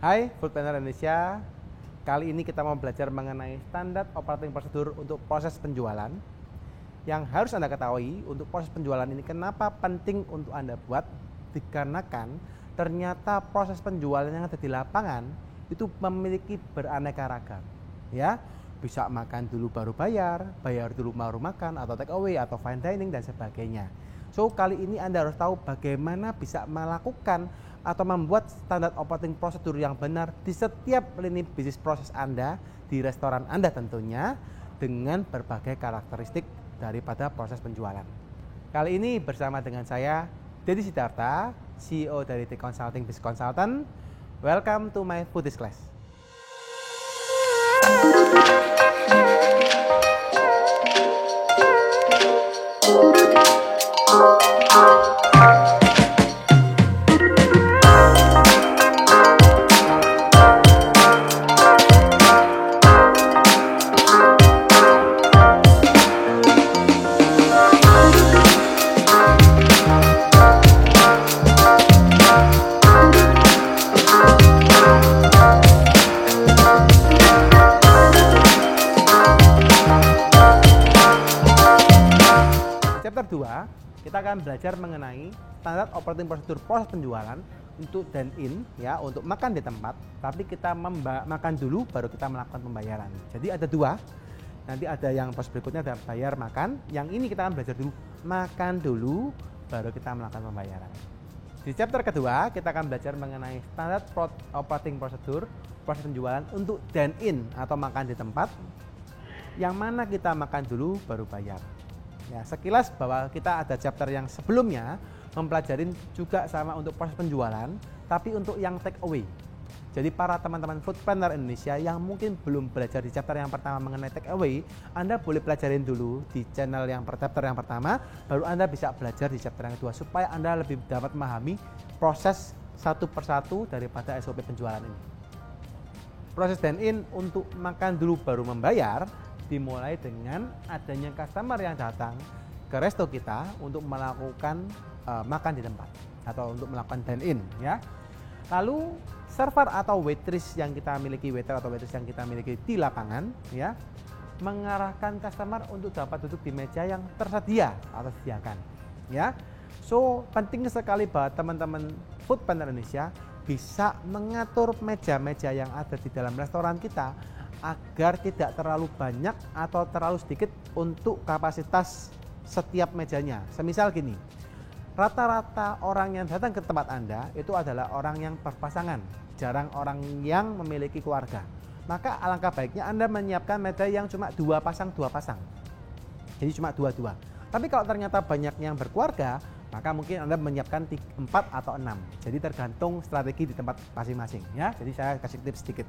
Hai Food Planner Indonesia, kali ini kita mau belajar mengenai standar operating procedure untuk proses penjualan. Yang harus Anda ketahui untuk proses penjualan ini kenapa penting untuk Anda buat, dikarenakan ternyata proses penjualan yang ada di lapangan itu memiliki beraneka ragam. Ya, bisa makan dulu baru bayar dulu baru makan, atau take away, atau fine dining dan sebagainya. So kali ini Anda harus tahu bagaimana bisa melakukan atau membuat standar operating procedure yang benar di setiap lini bisnis proses Anda, di restoran Anda tentunya, dengan berbagai karakteristik daripada proses penjualan. Kali ini bersama dengan saya, Dedi Sidarta, CEO dari The Consulting Biz Consultant. Welcome to my Foodies Class. Chapter 2, kita akan belajar mengenai standar operating procedure proses penjualan untuk dine-in, ya, untuk makan di tempat, tapi kita makan dulu baru kita melakukan pembayaran. Jadi ada dua, nanti ada yang proses berikutnya ada bayar makan, yang ini kita akan belajar dulu makan dulu baru kita melakukan pembayaran. Di chapter kedua, kita akan belajar mengenai standar operating procedure proses penjualan untuk dine-in atau makan di tempat, yang mana kita makan dulu baru bayar. Ya, sekilas bahwa kita ada chapter yang sebelumnya mempelajarin juga sama untuk proses penjualan, tapi untuk yang take away. Jadi para teman-teman Food Planner Indonesia yang mungkin belum belajar di chapter yang pertama mengenai take away, Anda boleh pelajarin dulu di channel yang chapter yang pertama, baru Anda bisa belajar di chapter yang kedua supaya Anda lebih dapat memahami proses satu persatu daripada SOP penjualan ini. Proses dine-in untuk makan dulu baru membayar dimulai dengan adanya customer yang datang ke resto kita untuk melakukan makan di tempat atau untuk melakukan dine-in, ya. Lalu server atau waitress yang kita miliki, waiter atau waitress yang kita miliki di lapangan, ya, mengarahkan customer untuk dapat duduk di meja yang tersedia atau disediakan, ya. So penting sekali bahwa teman-teman Food Planner Indonesia bisa mengatur meja-meja yang ada di dalam restoran kita agar tidak terlalu banyak atau terlalu sedikit untuk kapasitas setiap mejanya. Semisal gini, rata-rata orang yang datang ke tempat Anda itu adalah orang yang berpasangan, jarang orang yang memiliki keluarga. Maka alangkah baiknya Anda menyiapkan meja yang cuma dua pasang. Jadi cuma dua. Tapi kalau ternyata banyak yang berkeluarga, maka mungkin Anda menyiapkan 4 atau 6. Jadi tergantung strategi di tempat masing-masing, ya. Jadi saya kasih tips sedikit.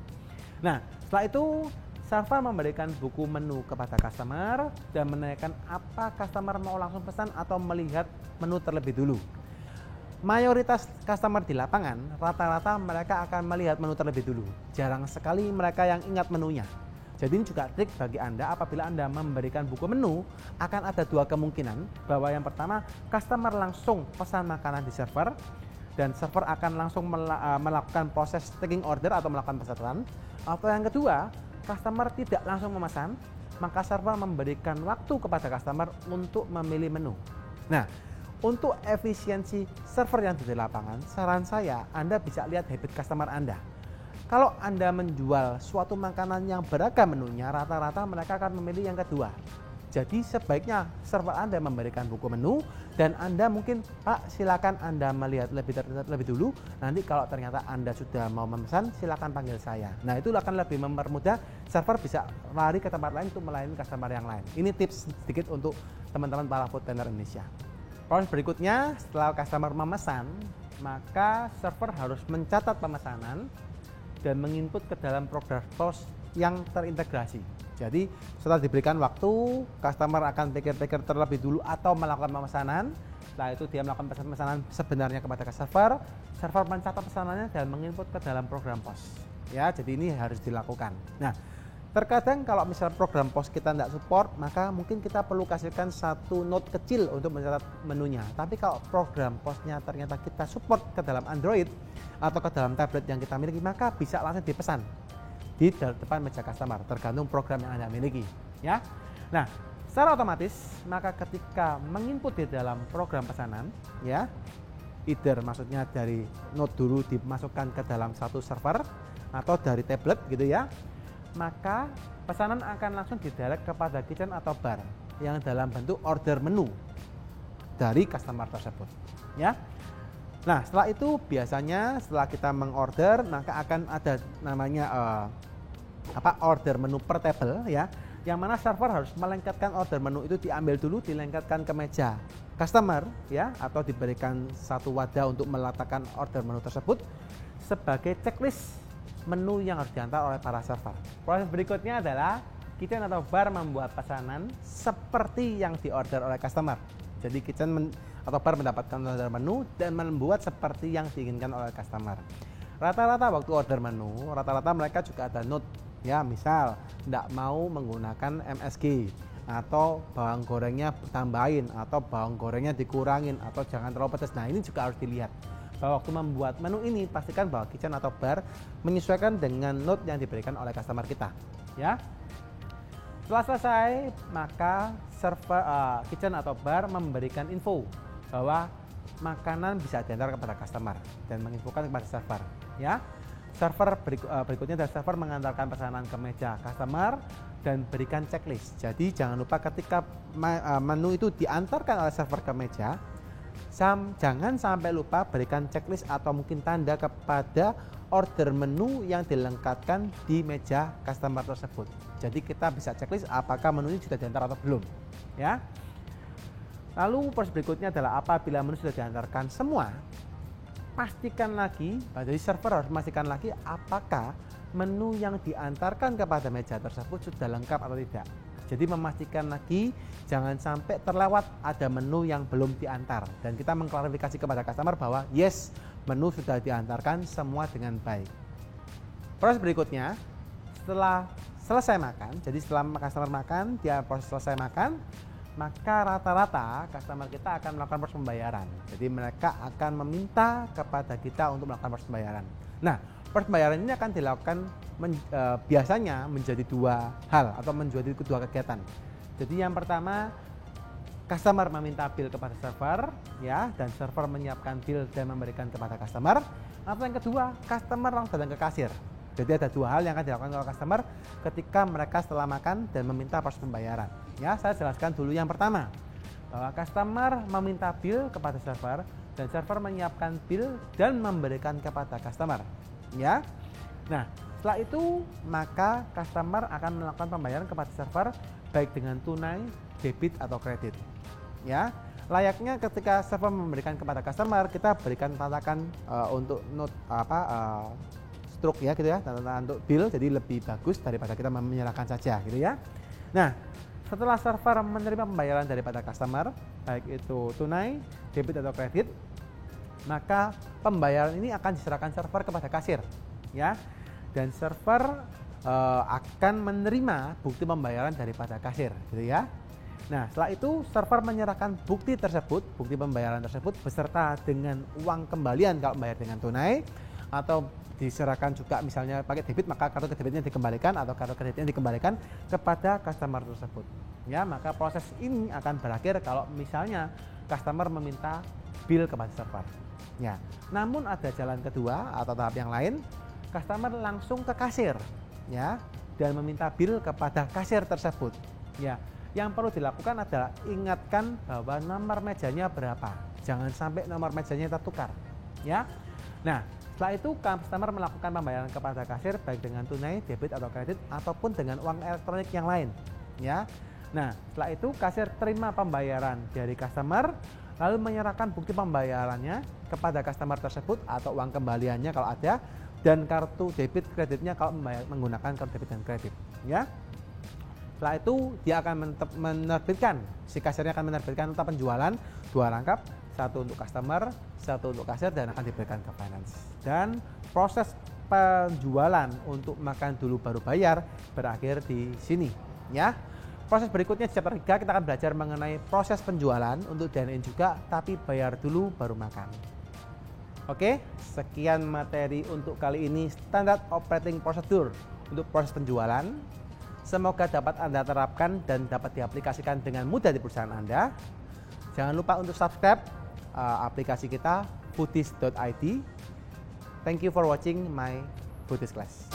Nah, setelah itu server memberikan buku menu kepada customer dan menanyakan apa customer mau langsung pesan atau melihat menu terlebih dulu. Mayoritas customer di lapangan rata-rata mereka akan melihat menu terlebih dulu. Jarang sekali mereka yang ingat menunya. Jadi ini juga trik bagi Anda apabila Anda memberikan buku menu, akan ada dua kemungkinan, bahwa yang pertama customer langsung pesan makanan di server dan server akan langsung melakukan proses taking order atau melakukan pesanan. Atau yang kedua, customer tidak langsung memesan, maka server memberikan waktu kepada customer untuk memilih menu. Nah, untuk efisiensi server yang di lapangan, saran saya Anda bisa lihat habit customer Anda. Kalau Anda menjual suatu makanan yang beragam menunya, rata-rata mereka akan memilih yang kedua. Jadi sebaiknya server Anda memberikan buku menu dan Anda mungkin, Pak, silakan Anda melihat lebih dulu. Nanti kalau ternyata Anda sudah mau memesan, silakan panggil saya. Nah, itu akan lebih mempermudah server bisa lari ke tempat lain untuk melayani customer yang lain. Ini tips sedikit untuk teman-teman para Food Planner Indonesia. Proses berikutnya, setelah customer memesan, maka server harus mencatat pemesanan dan menginput ke dalam program POS yang terintegrasi. Jadi setelah diberikan waktu, customer akan pikir-pikir terlebih dulu atau melakukan pemesanan. Setelah itu dia melakukan pemesanan sebenarnya kepada server mencatat pesanannya dan menginput ke dalam program POS. Ya, jadi ini harus dilakukan. Nah, terkadang kalau misalnya program POS kita tidak support, maka mungkin kita perlu kasihkan satu note kecil untuk mencatat menunya. Tapi kalau program POS-nya ternyata kita support ke dalam Android, atau ke dalam tablet yang kita miliki, maka bisa langsung dipesan di depan meja customer, tergantung program yang Anda miliki, ya. Nah, secara otomatis maka ketika menginput di dalam program pesanan, ya, either maksudnya dari Note dulu dimasukkan ke dalam satu server atau dari tablet gitu ya, maka pesanan akan langsung didirect kepada kitchen atau bar yang dalam bentuk order menu dari customer tersebut, ya. Nah, setelah itu biasanya setelah kita mengorder maka akan ada namanya order menu per table, ya, yang mana server harus melengketkan order menu itu, diambil dulu, dilengketkan ke meja customer, ya, atau diberikan satu wadah untuk meletakkan order menu tersebut sebagai checklist menu yang harus diantar oleh para server. Proses berikutnya adalah kitchen atau bar membuat pesanan seperti yang diorder oleh customer. Jadi kitchen atau bar mendapatkan order menu dan membuat seperti yang diinginkan oleh customer. Rata-rata waktu order menu, rata-rata mereka juga ada note, ya, misal tidak mau menggunakan MSG atau bawang gorengnya tambahin atau bawang gorengnya dikurangin atau jangan terlalu pedas. Nah, ini juga harus dilihat bahwa waktu membuat menu ini pastikan bahwa kitchen atau bar menyesuaikan dengan note yang diberikan oleh customer kita, ya. Setelah selesai, maka server kitchen atau bar memberikan info bahwa makanan bisa diantar kepada customer dan menginfokan kepada server, ya. Server berikutnya adalah server mengantarkan pesanan ke meja customer dan berikan checklist. Jadi jangan lupa ketika menu itu diantarkan oleh server ke meja, jangan sampai lupa berikan checklist atau mungkin tanda kepada order menu yang dilengkapkan di meja customer tersebut. Jadi kita bisa checklist apakah menu ini sudah diantar atau belum, ya. Lalu proses berikutnya adalah apabila menu sudah diantarkan semua, pastikan lagi, jadi server harus memastikan lagi apakah menu yang diantarkan kepada meja tersebut sudah lengkap atau tidak. Jadi memastikan lagi jangan sampai terlewat ada menu yang belum diantar, dan kita mengklarifikasi kepada customer bahwa yes, menu sudah diantarkan semua dengan baik. Proses berikutnya setelah selesai makan, jadi setelah customer makan, dia proses selesai makan, maka rata-rata customer kita akan melakukan proses pembayaran. Jadi mereka akan meminta kepada kita untuk melakukan proses pembayaran. Nah, proses pembayaran ini akan dilakukan biasanya menjadi dua hal atau menjadi kedua kegiatan. Jadi yang pertama, customer meminta bill kepada server, ya, dan server menyiapkan bill dan memberikan kepada customer. Atau yang kedua, customer langsung datang ke kasir. Jadi ada dua hal yang akan dilakukan oleh customer ketika mereka setelah makan dan meminta proses pembayaran. Ya, saya jelaskan dulu yang pertama, bahwa customer meminta bill kepada server dan server menyiapkan bill dan memberikan kepada customer. Ya, nah setelah itu maka customer akan melakukan pembayaran kepada server baik dengan tunai, debit atau kredit. Ya, layaknya ketika server memberikan kepada customer, kita berikan tatakan untuk note stroke, ya, gitu ya, tanda untuk bill, jadi lebih bagus daripada kita menyerahkan saja, gitu ya. Nah, setelah server menerima pembayaran daripada customer, baik itu tunai, debit atau kredit, maka pembayaran ini akan diserahkan server kepada kasir, ya, dan server akan menerima bukti pembayaran daripada kasir, gitu ya. Nah, setelah itu server menyerahkan bukti tersebut, bukti pembayaran tersebut beserta dengan uang kembalian kalau bayar dengan tunai, atau diserahkan juga misalnya pakai debit, maka kartu debitnya dikembalikan atau kartu kreditnya dikembalikan kepada customer tersebut. Ya, maka proses ini akan berakhir kalau misalnya customer meminta bill kepada server. Ya, namun ada jalan kedua atau tahap yang lain, customer langsung ke kasir, ya, dan meminta bill kepada kasir tersebut. Ya, yang perlu dilakukan adalah ingatkan bahwa nomor mejanya berapa. Jangan sampai nomor mejanya tertukar, ya. Nah, setelah itu customer melakukan pembayaran kepada kasir baik dengan tunai, debit atau kredit ataupun dengan uang elektronik yang lain, ya. Nah, setelah itu kasir terima pembayaran dari customer lalu menyerahkan bukti pembayarannya kepada customer tersebut atau uang kembaliannya kalau ada, dan kartu debit kreditnya kalau menggunakan kartu debit dan kredit, ya. Setelah itu dia akan menerbitkan, si kasirnya akan menerbitkan nota penjualan 2 rangkap, satu untuk customer, satu untuk kasir, dan akan diberikan ke finance. Dan proses penjualan untuk makan dulu baru bayar berakhir di sini, ya. Proses berikutnya di chapter 3 kita akan belajar mengenai proses penjualan untuk dine-in juga, tapi bayar dulu baru makan. Oke, sekian materi untuk kali ini, standar operating procedure untuk proses penjualan. Semoga dapat Anda terapkan dan dapat diaplikasikan dengan mudah di perusahaan Anda. Jangan lupa untuk subscribe aplikasi kita foodies.id. Thank you for watching my Foodies class.